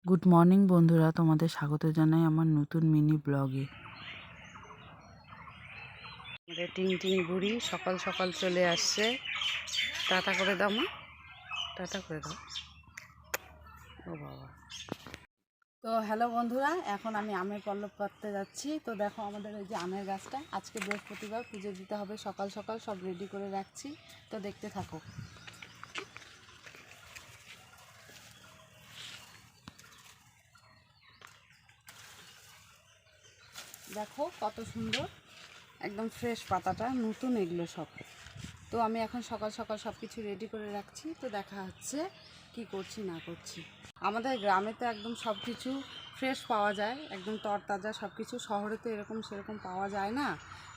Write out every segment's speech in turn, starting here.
Good morning বন্ধুরা, তোমাদের স্বাগত জানাই আমার নতুন মিনি ব্লগে। আমাদের টিং টিং বুড়ি সকাল সকাল চলে আসছে। টাটা করে দাও মা, টাটা করে দাও। ও বাবা। তো হ্যালো বন্ধুরা, এখন আমি আমের পল্লব করতে যাচ্ছি। তো দেখো আমাদের ওই যে আমের গাছটা, আজকে বৃহস্পতিবার, পুজো দিতে হবে, সকাল সকাল সব রেডি করে রাখছি। তো দেখতে থাকো। দেখো কত সুন্দর, একদম ফ্রেশ পাতাটা, নতুন এগুলো সব। তো আমি এখন সকাল সকাল সব কিছু রেডি করে রাখছি। তো দেখা হচ্ছে কি করছি না করছি। আমাদের গ্রামে তো একদম সব কিছু ফ্রেশ পাওয়া যায়, একদম তরতাজা সব কিছু। শহরে তো এরকম সেরকম পাওয়া যায় না।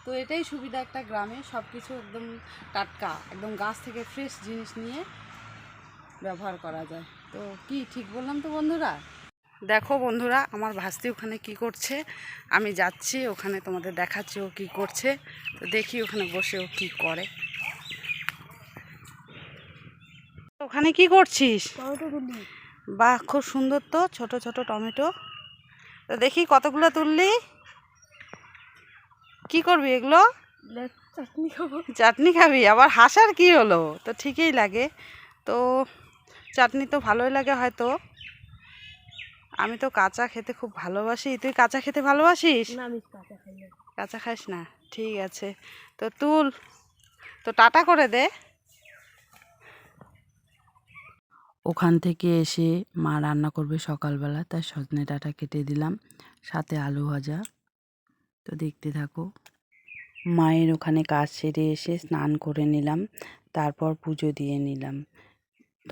তো এটাই সুবিধা, একটা গ্রামে সব কিছু একদম টাটকা, একদম গাছ থেকে ফ্রেশ জিনিস নিয়ে ব্যবহার করা যায়। তো কি ঠিক বললাম তো বন্ধুরা? দেখো বন্ধুরা, আমার ভাস্তি ওখানে কি করছে, আমি যাচ্ছি ওখানে, তোমাদের দেখাচ্ছি ও কী করছে। তো দেখি ওখানে বসে ও কী করে। ওখানে কি করছিস? বাহ, খুব সুন্দর তো, ছোট ছোট টমেটো। তো দেখি কতগুলো তুললি, কি করবি এগুলো? চাটনি খাবো। চাটনি খাবি? আবার হাসার কি হলো? তো ঠিকই লাগে তো, চাটনি তো ভালোই লাগে হয়তো। আমি তো কাঁচা খেতে খুব ভালোবাসি। তুই কাঁচা খেতে ভালোবাসিস? না, আমি কাঁচা খাই না। কাঁচা খাস না? ঠিক আছে, তো তুল, তো টাটা করে দে। ওখান থেকে এসে মা রান্না করবে সকালবেলা, তাই সজনে ডাঁটা কেটে দিলাম, সাথে আলু ভাজা। তো দেখতে থাকো। মায়ের ওখানে কাজ সেরে এসে স্নান করে নিলাম, তারপর পুজো দিয়ে নিলাম।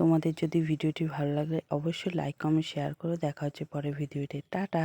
তোমাদের যদি ভিডিওটি ভালো লাগে অবশ্যই লাইক কমেন্ট শেয়ার করে দেখা হচ্ছে পরে ভিডিওতে। টাটা।